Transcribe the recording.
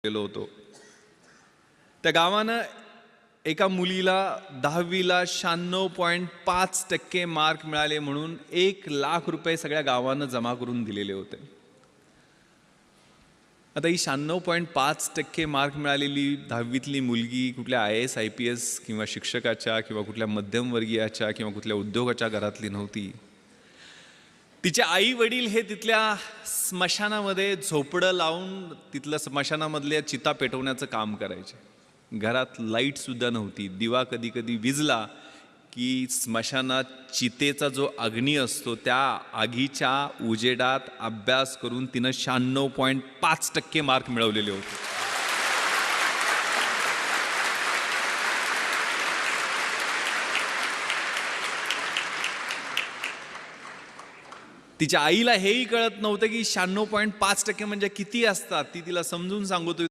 गेलो होतो. त्या गावानं एका मुलीला 10वीला 96.5% मार्क मिळाले म्हणून 1,00,000 रुपये सगळ्या गावानं जमा करून दिलेले होते. आता ही 96.5% मार्क मिळालेली 10वीतली मुलगी कुठल्या IAS IPS किंवा शिक्षकाच्या किंवा कुठल्या मध्यमवर्गीयाच्या किंवा कुठल्या उद्योगाच्या घरातली नव्हती. तिचे आई वडील हे तिथल्या स्मशानामध्ये झोपडं लावून तिथलं स्मशानामधल्या चिता पेटवण्याचं काम करायचे. घरात लाईट सुद्धा नव्हती. दिवा कधी कधी विझला की स्मशानात चितेचा जो अग्नी असतो त्या आगीच्या उजेडात अभ्यास करून तिनं 96.5% मार्क मिळवलेले होते. तिच्या आईला हेही कळत नव्हतं की 96.5% म्हणजे किती असतात. ती तिला समजून सांगत होती.